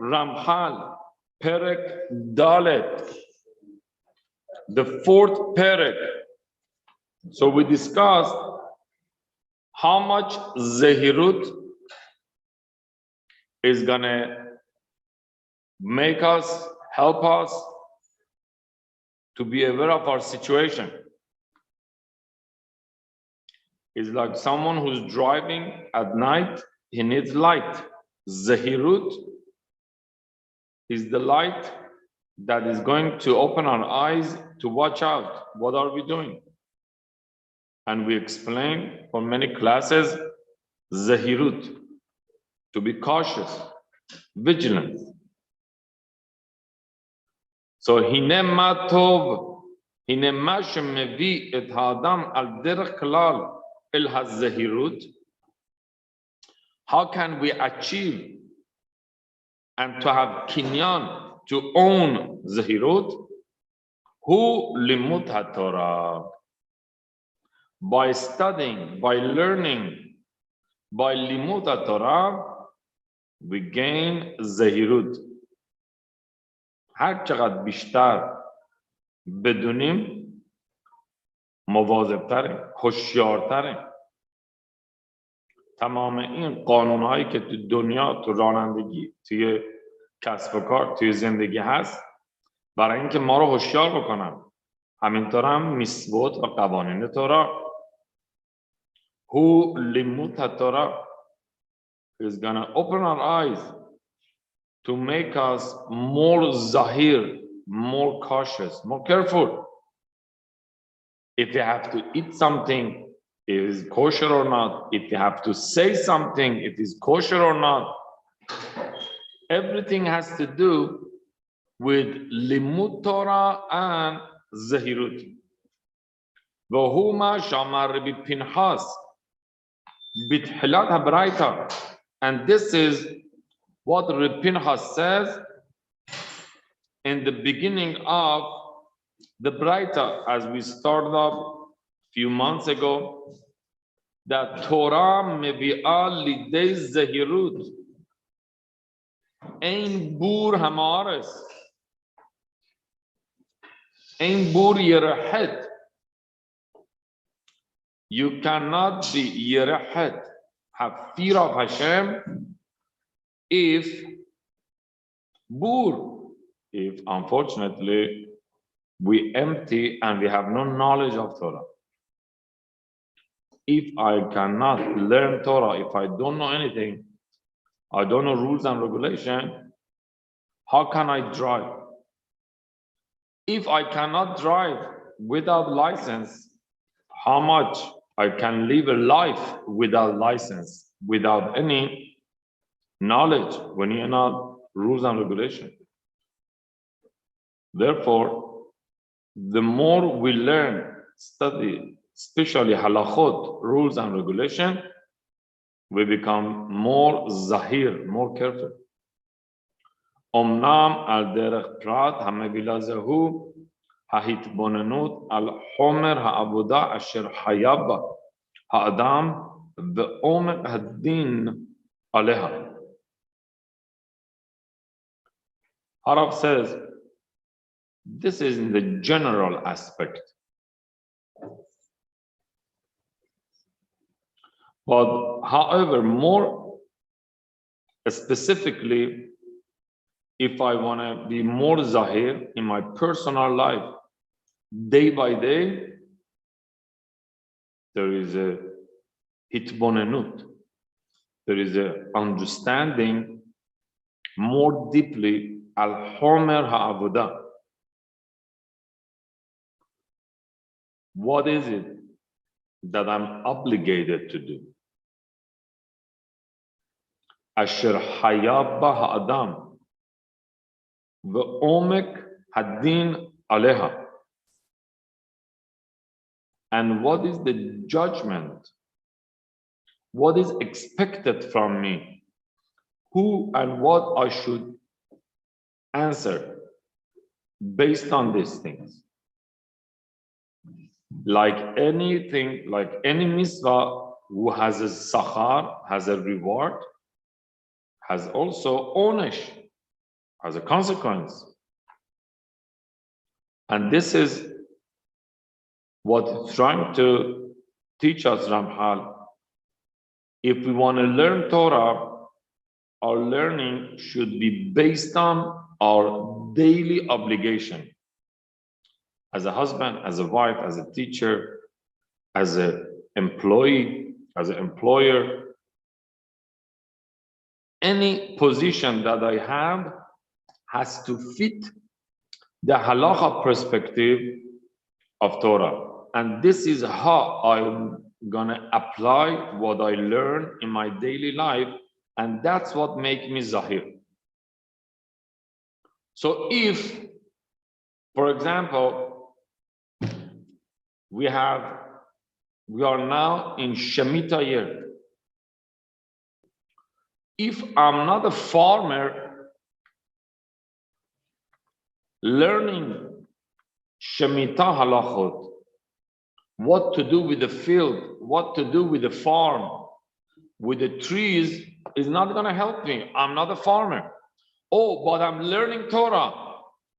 Ramchal, Perek Dalet, the fourth Perek. So we discussed how much Zehirut is gonna make us, help us to be aware of our situation. It's like someone who's driving at night, he needs light. Zahirut is the light that is going to open our eyes to watch out. What are we doing? And we explain for many classes, Zahirut, to be cautious, vigilant. So, hine ma tov, hine ma shemevi et ha'adam al derech klal el ha-zahirut. How can we achieve and to have kinyan, to own zahirut? Hu limut ha-Torah. By studying, by learning, by limut ha-Torah, we gain zahirut. هر چقدر بیشتر بدونیم مواظب‌تریم، هوشیارتریم. تمام این قانون‌هایی که تو دنیا، تو رانندگی، توی کسب و کار، توی زندگی هست برای اینکه ما رو هوشیار بکنن. همینطور هم میثوت و قوانین تورا. Who limut Torah is gonna open our eyes to make us more zahir, more cautious, more careful. If you have to eat something, it is kosher or not. If you have to say something, it is kosher or not. Everything has to do with limut Torah and zahirut. V'huma shamar Rabbi Pinchas bithilat habraita, and this is what Rabbi Pinchas says in the beginning of the Braita, as we started up a few months ago, that Torah mevi'ah lidei zahirut, ein bur hamares, ein bur yerahet. You cannot be yerahet, have fear of Hashem, if unfortunately we empty and we have no knowledge of Torah. If I cannot learn Torah, if I don't know anything, I don't know rules and regulation, how can I drive? If I cannot drive without license, how much I can live a life without license, without any knowledge, when you know rules and regulation. Therefore, the more we learn, study, especially halachot, rules and regulation, we become more zahir, more careful. Omnam al derech prat hamevila zehu hahitbonenut al homer ha'avoda asher hayav ba ha'adam ve'omer hadin aleha. Harav says, this is in the general aspect. But however, more specifically, if I want to be more zahir in my personal life, day by day, there is a hitbonenut. There is a understanding more deeply al-homer ha'avodah. What is it that I'm obligated to do? Asher hayav ba ha'adam ve'omek hadin aleha. And what is the judgment? What is expected from me? Who and what I should answer based on these things? Like anything, like any mitzvah who has a sachar, has a reward, has also onesh, as a consequence. And this is what it's trying to teach us, Ramchal. If we want to learn Torah, our learning should be based on our daily obligation. As a husband, as a wife, as a teacher, as an employee, as an employer, any position that I have has to fit the halacha perspective of Torah. And this is how I'm gonna apply what I learn in my daily life, and that's what makes me zahir. So if, for example, we are now in Shemitah year. If I'm not a farmer, learning Shemitah halachot, what to do with the field, what to do with the farm, with the trees, is not going to help me. I'm not a farmer. Oh, but I'm learning Torah.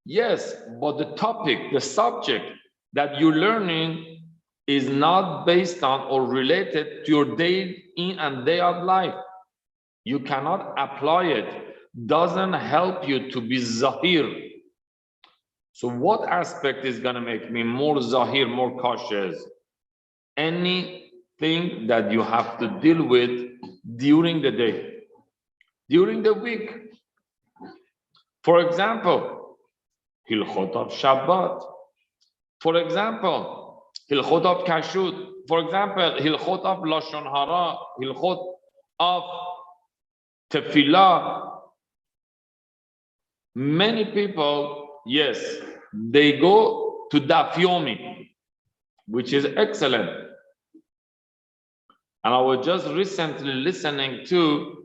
Yes, but the topic, the subject that you're learning is not based on or related to your day in and day out life. You cannot apply it. Doesn't help you to be zahir. So what aspect is going to make me more zahir, more cautious? Anything that you have to deal with during the day, during the week. For example, Hilchot of Shabbat. For example, Hilchot of Kashrut. For example, Hilchot of Lashon Hara. Hilchot of Tefillah. Many people, yes, they go to Daf Yomi, which is excellent. And I was just recently listening to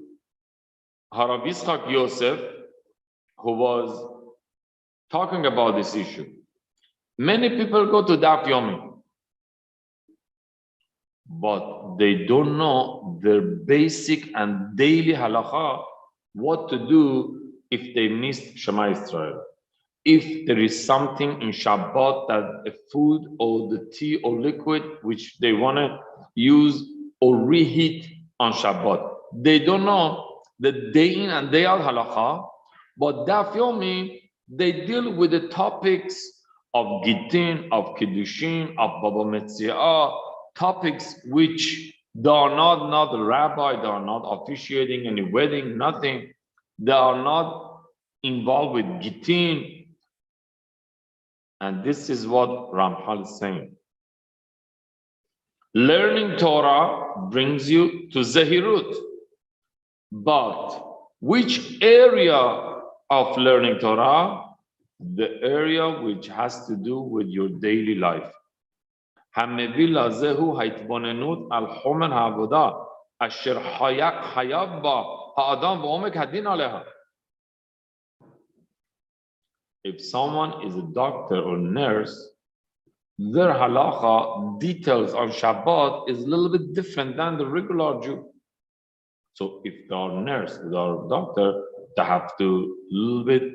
Harav Yitzchak Yosef, who was talking about this issue. Many people go to Daf Yomi, but they don't know their basic and daily halacha, what to do if they missed Shema Israel. If there is something in Shabbat, that a food or the tea or liquid which they want to use or reheat on Shabbat. They don't know the day in and day out halacha, but Daf Yomi, they deal with the topics of Gittin, of Kiddushin, of Baba Metziah, topics which they are not the rabbi, they are not officiating any wedding, nothing. They are not involved with Gittin. And this is what Ramchal is saying. Learning Torah brings you to Zahirut. But which area of learning Torah? The area which has to do with your daily life. המביא לזה הוא ההתבוננות על חומר העבודה אשר חייב בה האדם ועומק הדין עליה. If someone is a doctor or nurse, their halacha details on Shabbat is a little bit different than the regular Jew. So if they are a nurse, they are a doctor, they have to a little bit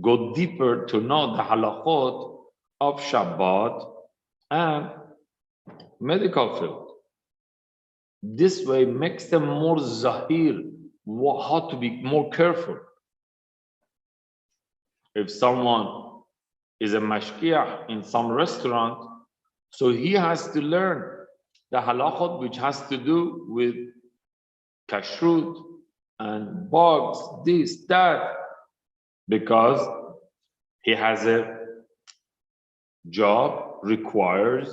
go deeper to know the halachot of Shabbat and medical field. This way makes them more zahir, how to be more careful. If someone is a mashkiach in some restaurant, so he has to learn the halachot which has to do with kashrut and bugs, this, that, because he has a job requires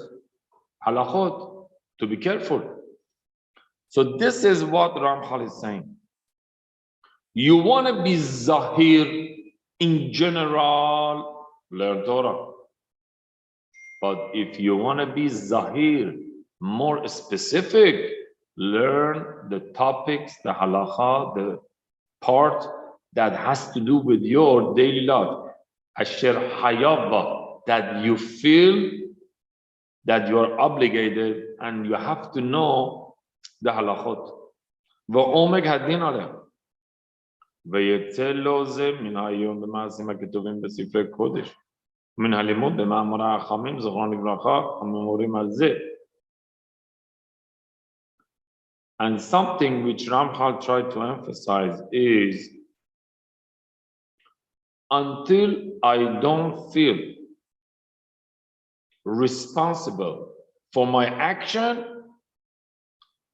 halachot to be careful. So this is what Ramchal is saying. You want to be zahir in general, learn Torah. But if you want to be zahir, more specific, learn the topics, the halacha, the part that has to do with your daily life. Asher hayava, that you feel that you are obligated and you have to know the halachot. Va'omek hadin aleh. ויצא לו זה מן העיון במעשים הכתובים בספרי קודש, מן הלימוד במאמרי החכמים, זכרם לברכה, המאמרים על זה. And something which Ramchal tried to emphasize is, until I don't feel responsible for my action,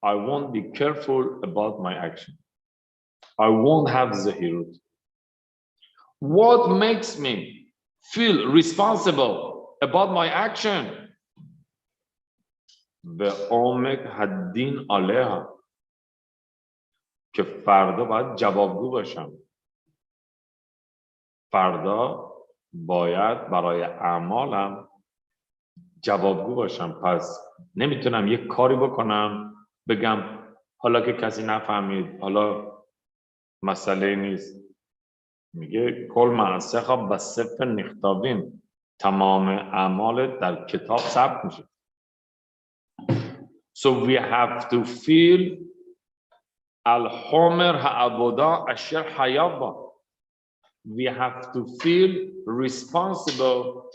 I won't be careful about my action. I won't have zahirut. What makes me feel responsible about my action? بعمق حدین علیها که فردا باید جوابگو باشم. فردا باید برای اعمالم جوابگو باشم. پس نمیتونم یک کاری بکنم بگم حالا که کسی نفهمید، حالا مسئله نیست. میگه کل معسخه بسف نختابین، تمام اعمال در کتاب ثبت میشه. So we have to feel al-homer ha'avodah asher hayaba. We have to feel responsible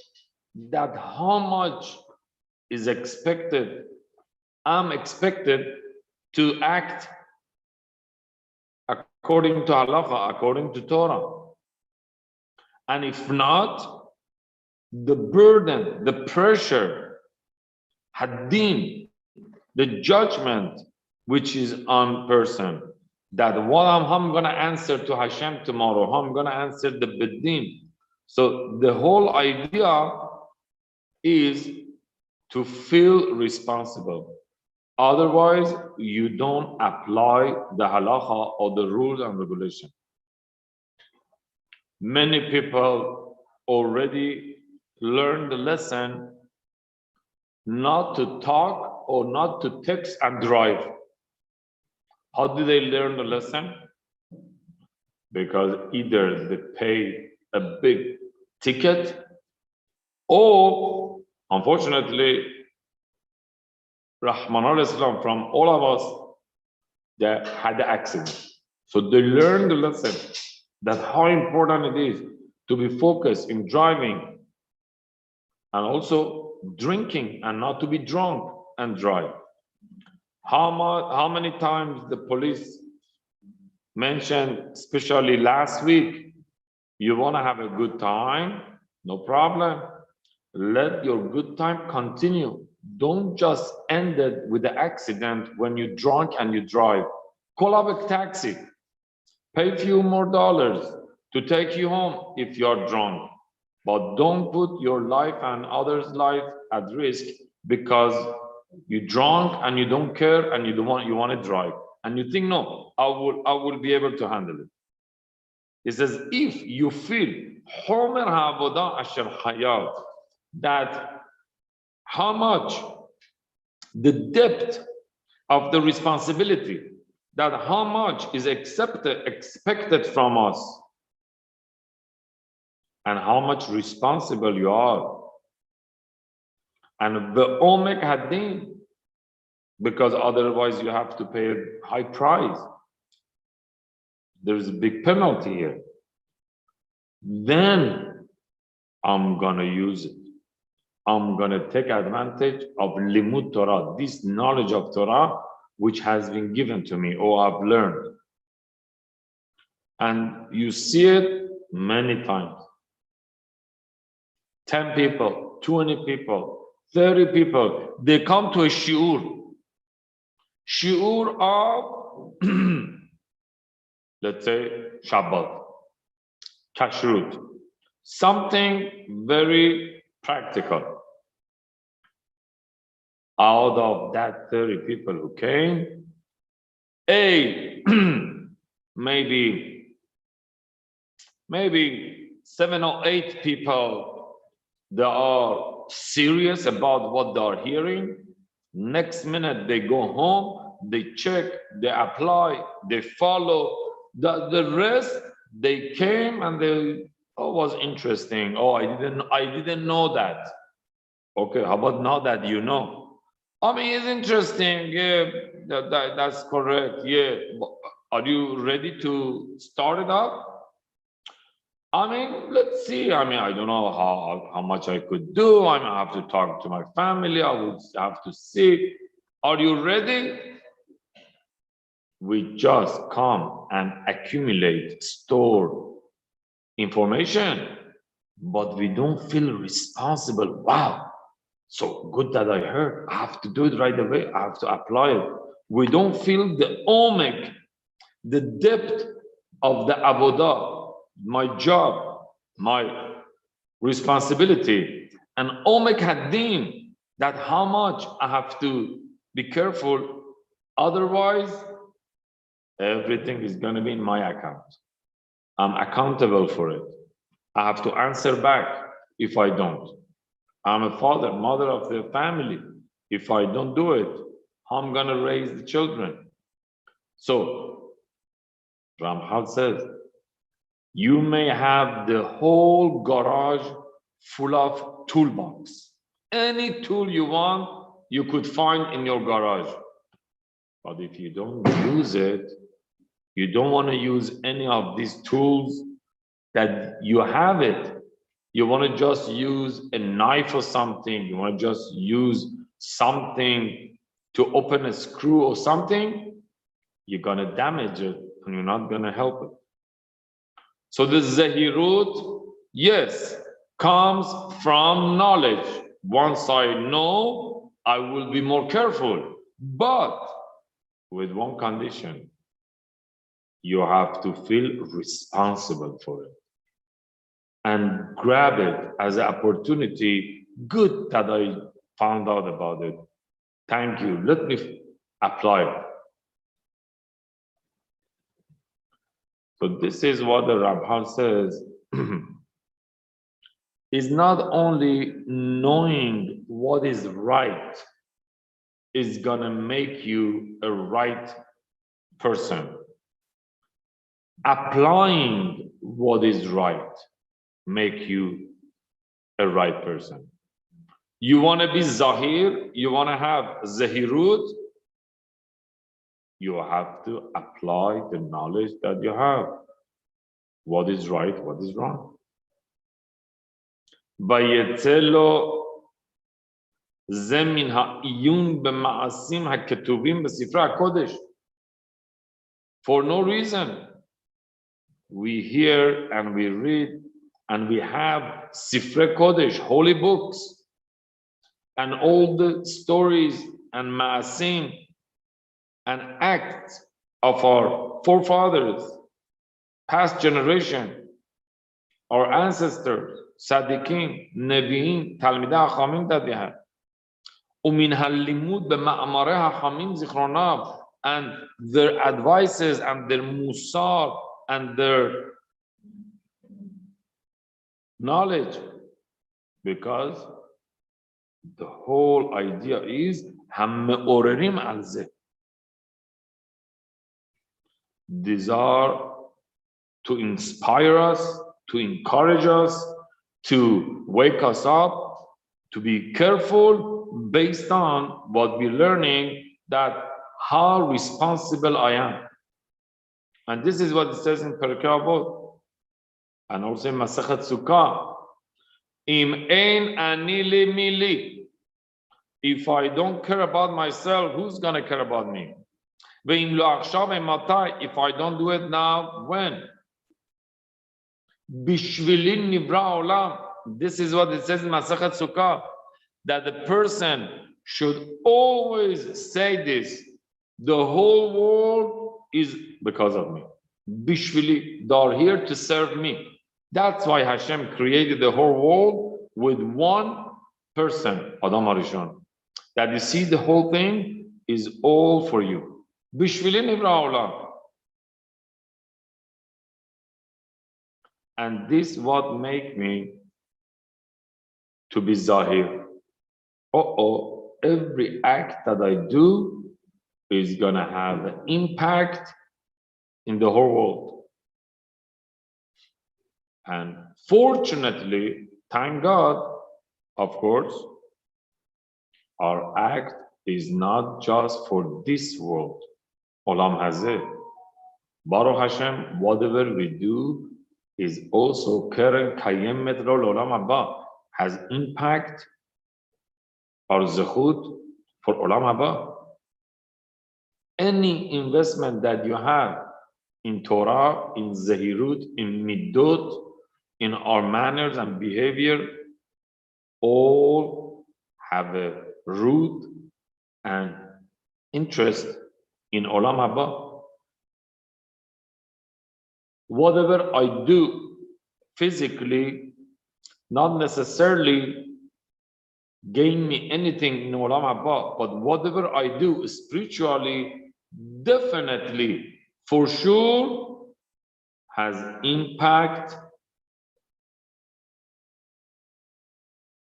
that how much is expected, I'm expected to act according to halacha, according to Torah. And if not, the burden, the pressure, haddin, the judgment which is on person, that what I'm going to answer to Hashem tomorrow, how I'm going to answer the bedin. So the whole idea is to feel responsible. Otherwise, you don't apply the halacha or the rules and regulation. Many people already learned the lesson not to talk or not to text and drive. How do they learn the lesson? Because either they pay a big ticket, or unfortunately, Rahman al-Islam, from all of us, they had the accident. So they learned the lesson that how important it is to be focused in driving and also drinking and not to be drunk and drive. How many times the police mentioned, especially last week, you want to have a good time? No problem. Let your good time continue. Don't just end it with the accident when you're drunk and you drive. Call up a taxi. Pay a few more dollars to take you home if you're drunk. But don't put your life and others' life at risk because you're drunk and you don't care and you want to drive. And you think, no, I will be able to handle it. It says, if you feel Homer Havodah Asher Hayat, that how much the depth of the responsibility, that how much is expected from us, and how much responsible you are. And the Omek Haddin, because otherwise you have to pay a high price. There's a big penalty here. Then I'm gonna use it. I'm gonna take advantage of Limud Torah, this knowledge of Torah, which has been given to me or I've learned. And you see it many times. 10 people, 20 people, 30 people, they come to a shiur of, let's say, Shabbat, kashrut, something very practical. Out of that 30 people who came, maybe 7 or 8 people, they are serious about what they are hearing. Next minute they go home, they check, they apply, they follow. The rest, they came and they, oh, was interesting. Oh, I didn't know that. Okay, how about now that you know? I mean, it's interesting. Yeah, that's correct. Yeah, Are you ready to start it up? I mean, let's see. I mean, I don't know how much I could do. I mean, I have to talk to my family. I would have to see. Are you ready? We just come and accumulate, store information, but we don't feel responsible. Wow, so good that I heard. I have to do it right away. I have to apply it. We don't feel the omek, the depth of the avodah, my job, my responsibility, and omek hadin, that how much I have to be careful. Otherwise, everything is going to be in my account. I'm accountable for it. I have to answer back if I don't. I'm a father, mother of the family. If I don't do it, how I'm going to raise the children? So, Ramchal says, you may have the whole garage full of toolbox. Any tool you want, you could find in your garage. But if you don't use it, you don't want to use any of these tools that you have it. You want to just use a knife or something. You want to just use something to open a screw or something. You're going to damage it and you're not going to help it. So the zahirut, yes, comes from knowledge. Once I know, I will be more careful. But with one condition, you have to feel responsible for it and grab it as an opportunity. Good that I found out about it. Thank you. Let me apply it. So this is what the Ramchal says. Is not only knowing what is right is gonna make you a right person. Applying what is right make you a right person. You want to be zahir, you want to have zahirut, you have to apply the knowledge that you have. What is right, what is wrong. ויצא זה מן העיון במעשים הכתובים בספרי הקודש. For no reason. We hear and we read and we have Sifrei Kodesh, holy books, and all the stories and ma'asim and acts of our forefathers, past generation, our ancestors, Sadiqin, Nevi'in, Talmidei HaChamim that they had. ومن هاللمود بمأمره حميم زخروناب, and their advices and their musar and their knowledge, because the whole idea is هم مؤرریم على. These are to inspire us, to encourage us, to wake us up, to be careful based on what we're learning, that how responsible I am. And this is what it says in Perkei Avot, and also in Masechet Sukkah. Im ein ani li mili. If I don't care about myself, who's going to care about me? Ve'im lo achshav matai. If I don't do it now, when? Bishvilin nivra olam. This is what it says in Masechet Sukkah, that the person should always say this: the whole world is because of me. Bishvili, they are here to serve me. That's why Hashem created the whole world with one person, Adam Arishon. That you see, the whole thing is all for you. Bishvili nivra olam. And this what make me to be zahir. Every act that I do is gonna have an impact in the whole world. And fortunately, thank God, of course, our act is not just for this world, Olam Hazeh. Baruch Hashem, whatever we do is also Keren Kayemet Olam Haba, has impact or zechut for Olam Haba. Any investment that you have in Torah, in Zehirut, in Middot, in our manners and behavior, all have a root and interest in Olam Haba. Whatever I do physically, not necessarily gain me anything in Olam Haba, but whatever I do spiritually, definitely, for sure, has impact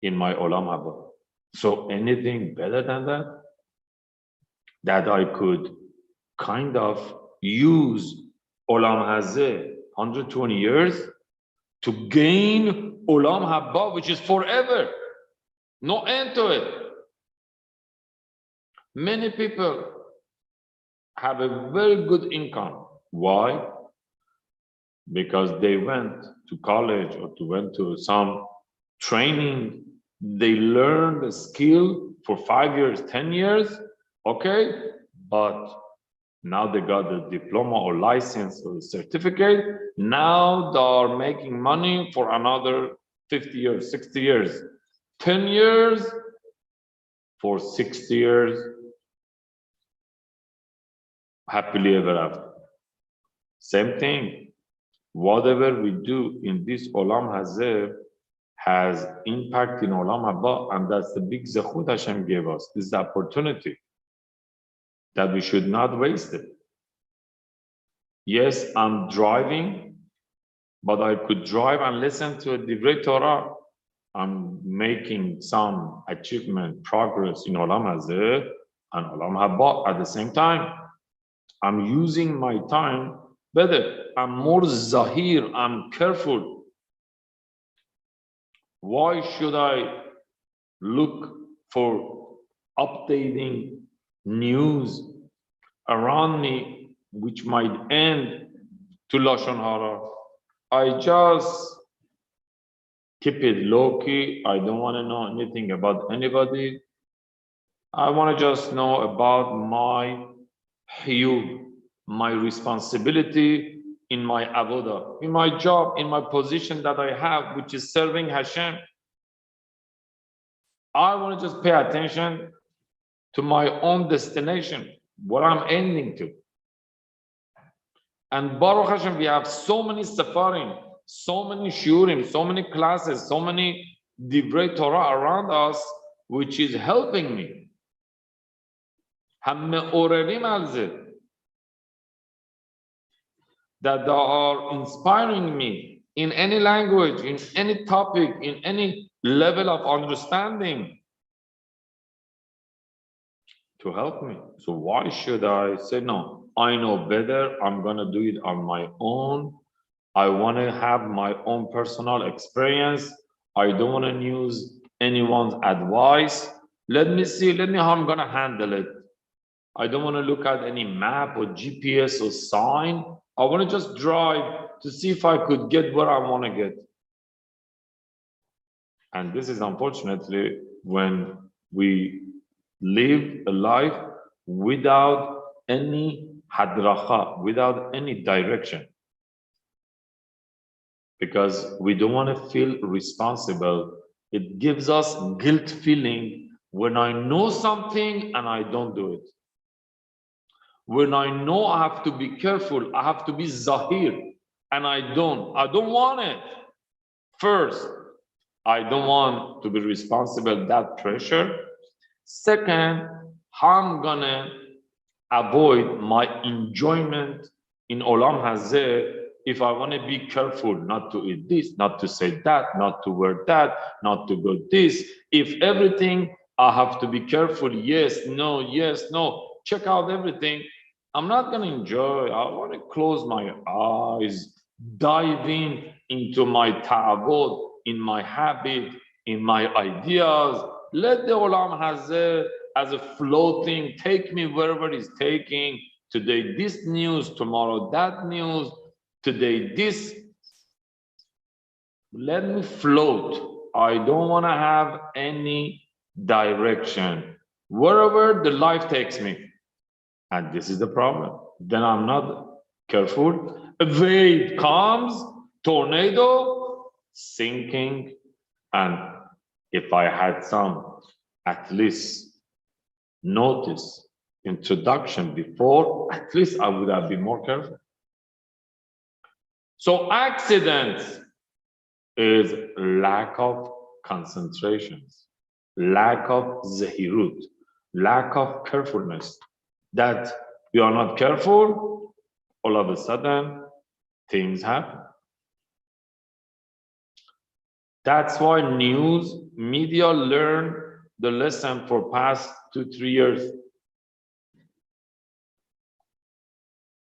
in my Olam Haba. So anything better than that, that I could kind of use Olam Hazeh 120 years to gain Olam Haba, which is forever, no end to it. Many people have a very good income. Why? Because they went to college or went to some training. They learned a skill for 5 years, 10 years, okay? But now they got the diploma or license or certificate. Now they are making money for another 50 years, 60 years, 10 years, for 60 years, happily ever after. Same thing. Whatever we do in this Olam Hazeh has impact in Olam Haba, and that's the big zechut Hashem gave us. This is the opportunity that we should not waste it. Yes, I'm driving, but I could drive and listen to a Divrei Torah. I'm making some achievement, progress in Olam Hazeh and Olam Haba at the same time. I'm using my time better. I'm more zahir, I'm careful. Why should I look for updating news around me which might end to Lashon Hara? I just keep it low-key. I don't want to know anything about anybody. I want to just know about my hiyub, my responsibility in my avodah, in my job, in my position that I have, which is serving Hashem. I want to just pay attention to my own destination, what I'm ending to. And Baruch Hashem, we have so many safarim, so many shurim, so many classes, so many divrei Torah around us, which is helping me. That they are inspiring me in any language, in any topic, in any level of understanding to help me. So why should I say, no, I know better, I'm gonna do it on my own. I wanna have my own personal experience. I don't wanna use anyone's advice. Let me see how I'm gonna handle it. I don't wanna look at any map or GPS or sign. I want to just drive to see if I could get where I want to get. And this is unfortunately when we live a life without any hadracha, without any direction. Because we don't want to feel responsible. It gives us guilt feeling when I know something and I don't do it. When I know I have to be careful, I have to be zahir, and I don't want it. First, I don't want to be responsible, that pressure. Second, how I'm gonna avoid my enjoyment in Olam Hazeh if I want to be careful not to eat this, not to say that, not to wear that, not to go this. If everything, I have to be careful, yes, no, check out everything. I'm not going to enjoy. I want to close my eyes, dive into my ta'avot, in my habit, in my ideas. Let the Olam Hazeh as a floating, take me wherever it's taking. Today this news, tomorrow that news, today this. Let me float. I don't want to have any direction. Wherever the life takes me. And this is the problem. Then I'm not careful. A wave comes, tornado, sinking. And if I had some, at least notice, introduction before, at least I would have been more careful. So accidents is lack of concentrations, lack of zahirut, lack of carefulness. That you are not careful, all of a sudden things happen. That's why news media learned the lesson for past 2-3 years.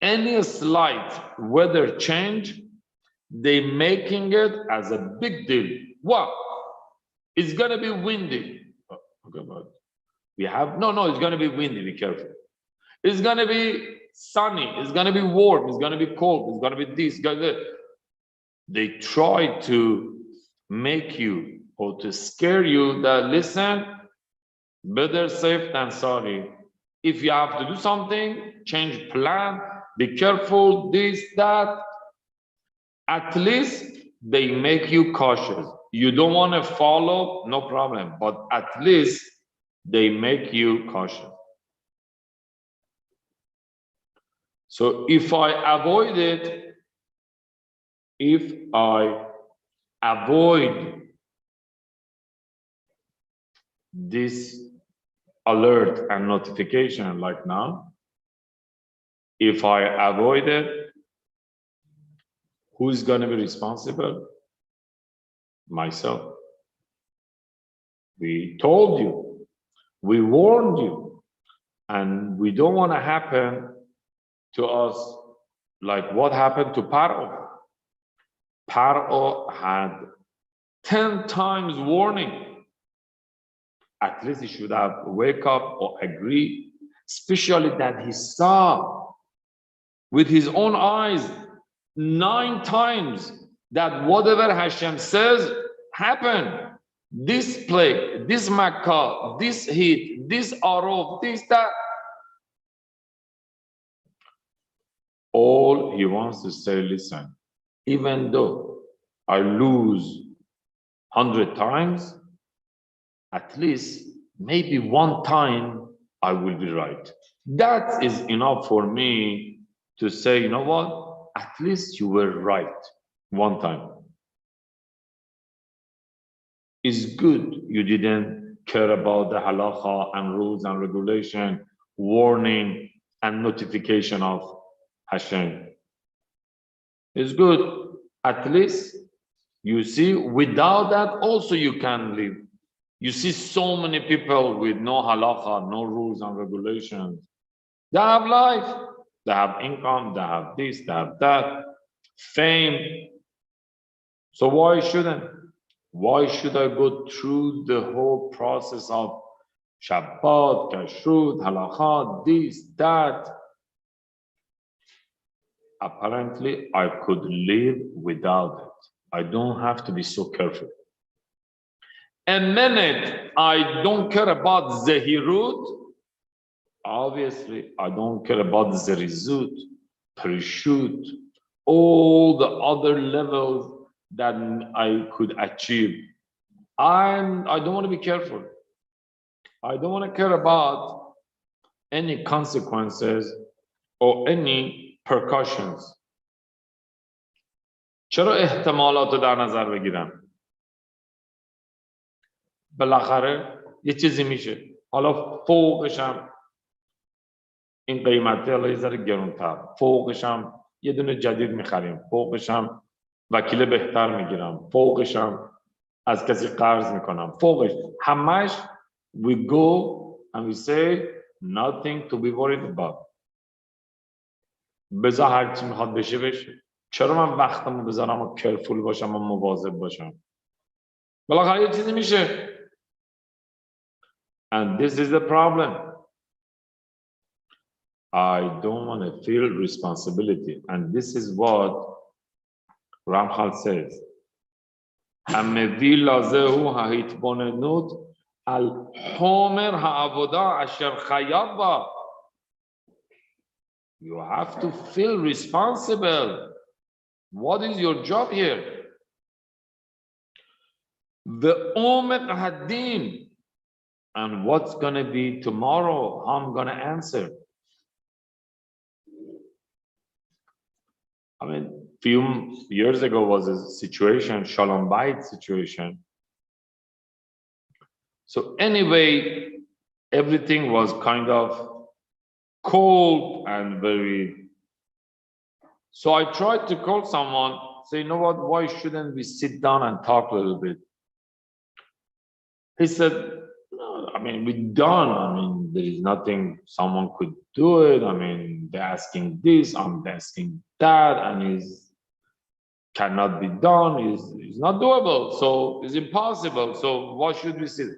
Any slight weather change, they making it as a big deal. Wow, it's gonna be windy. Oh, okay, but we have no, it's gonna be windy, be careful. It's gonna be sunny, it's gonna be warm, it's gonna be cold, it's gonna be this, they try to make you or to scare you that listen, better safe than sorry. If you have to do something, change plan, be careful, this, that. At least they make you cautious. You don't want to follow, no problem, but at least they make you cautious. So if I avoid it, if I avoid this alert and notification like now, if I avoid it, who's going to be responsible? Myself. We told you, we warned you, and we don't want to happen to us like what happened to Paro. Paro had 10 times warning. At least he should have wake up or agree, especially that he saw with his own eyes 9 times that whatever Hashem says happened. This plague, this Makkah, this heat, this arrow, this, that. All he wants to say, listen, even though I lose 100 times, at least maybe 1 time I will be right. That is enough for me to say, you know what? At least you were right 1 time. It's good you didn't care about the halakha and rules and regulation, warning and notification of Hashem. It's good. At least you see, without that also you can live. You see so many people with no halakha, no rules and regulations. They have life, they have income, they have this, they have that, fame. So why shouldn't? Why should I go through the whole process of Shabbat, Kashrut, halakha, this, that? Apparently, I could live without it. I don't have to be so careful. A minute I don't care about Zehirut, obviously I don't care about Zerizut, Prishut, all the other levels that I could achieve. I don't want to be careful. I don't want to care about any consequences or any precautions. چرا احتمالات رو در نظر بگیرم؟ بالاخره یه چیزی میشه. حالا فوقش هم این قیمته حالا یه ذره گرونتر، فوقش هم یه دونه جدید میخریم، فوقش هم وکیل بهتر میگیرم، فوقش هم از کسی قرض میکنم، فوقش همش we go and we say nothing to be worried about. بذار هر چی میخواد بشه بشه. چرا من وقتمو بذارم و کرفول باشم و مواظب باشم؟ بالاخره یه چیزی میشه. And this is the problem. I don't want to feel responsibility. And this is what Ramchal says. המביא לזה הוא ההתבוננות על חומר העבודה אשר חייב בה. You have to feel responsible. What is your job here? ועומק הדין. And what's going to be tomorrow? How I'm going to answer? I mean, few years ago was a situation, Shalom Bayit situation. So anyway, everything was kind of cold and very. So I tried to call someone, say, you know what, why shouldn't we sit down and talk a little bit? He said, no, I mean, we're done. I mean, there is nothing someone could do it. I mean, they're asking this, I'm asking that, and it cannot be done. It's not doable. So it's impossible. So why should we sit?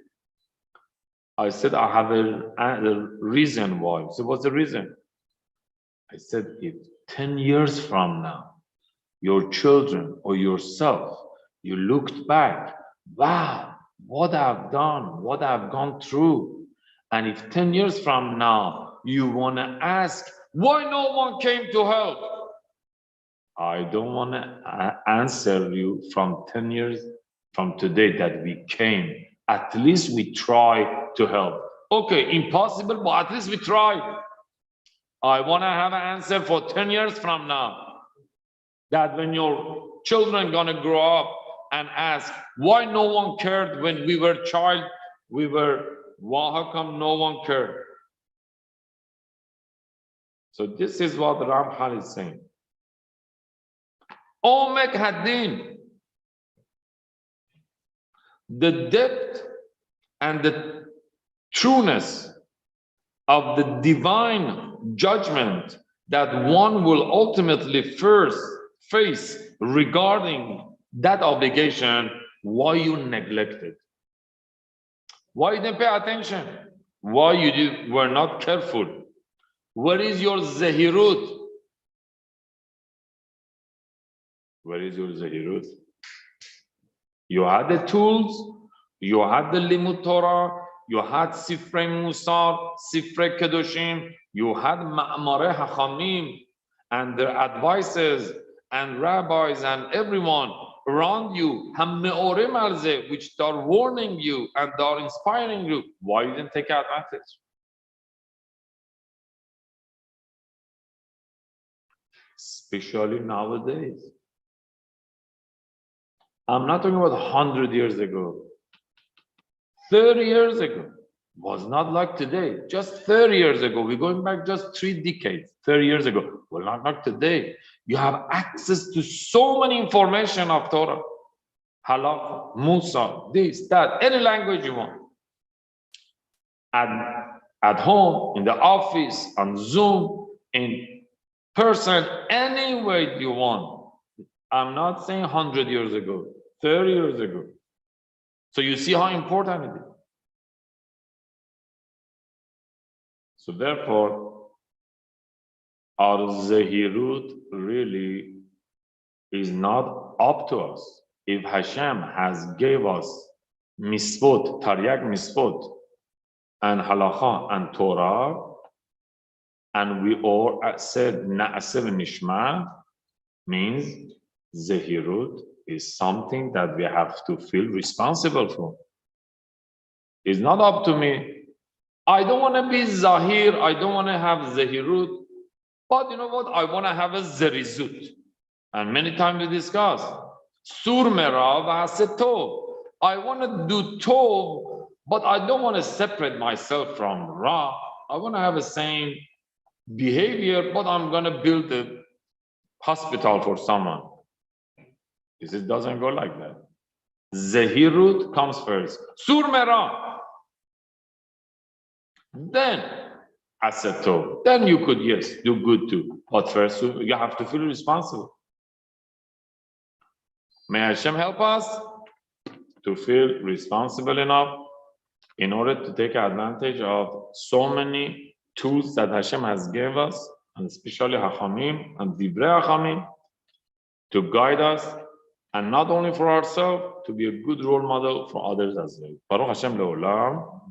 I said, I have a reason why. So what's the reason? I said, if 10 years from now, your children or yourself, you looked back, wow, what I've done, what I've gone through. And if 10 years from now, you want to ask, why no one came to help? I don't want to answer you from 10 years from today that we came. At least we try to help. Okay, impossible, but at least we tried. I want to have an answer for 10 years from now. That when your children gonna grow up and ask, why no one cared when we were child, well, how come no one cared? So this is what Ramchal is saying. Omek Hadin, the depth and the trueness of the divine judgment that one will ultimately first face regarding that obligation, why you neglected, why you didn't pay attention, why you were not careful. Where is your zahirut? Where is your zahirut? You had the tools, you had the limud Torah, you had Sifrei Musar, Sifrei Kedoshim, you had Ma'amare Hachamim and their advices and rabbis and everyone around you, Hammeorim Alze, which are warning you and are inspiring you. Why you didn't take advantage? Especially nowadays. I'm not talking about 100 years ago. 30 years ago was not like today. Just 30 years ago, we're going back just 3 decades. 30 years ago, well, not like today. You have access to so many information of Torah, Halakha, Musa, this, that, any language you want. At home, in the office, on Zoom, in person, any way you want. I'm not saying 100 years ago, 30 years ago. So you see how important it is. So therefore, our zahirut really is not up to us. If Hashem has gave us mitzvot, taryag mitzvot, and halakha and Torah, and we all said na'aseh v'nishma, means zahirut is something that we have to feel responsible for. It's not up to me. I don't want to be zahir, I don't want to have zahirut, but you know what? I want to have a zerizut. And many times we discuss, sur mera v'aseh tov. I want to do tov, but I don't want to separate myself from ra. I want to have the same behavior, but I'm going to build a hospital for someone. It doesn't go like that. Zahirut comes first. Sur mera. Then aseh tov. Then you could, yes, do good too. But first, you have to feel responsible. May Hashem help us to feel responsible enough in order to take advantage of so many tools that Hashem has given us, and especially Hachamim and Divrei Hachamim, to guide us, and not only for ourselves, to be a good role model for others as well. Baruch Hashem Le'olam.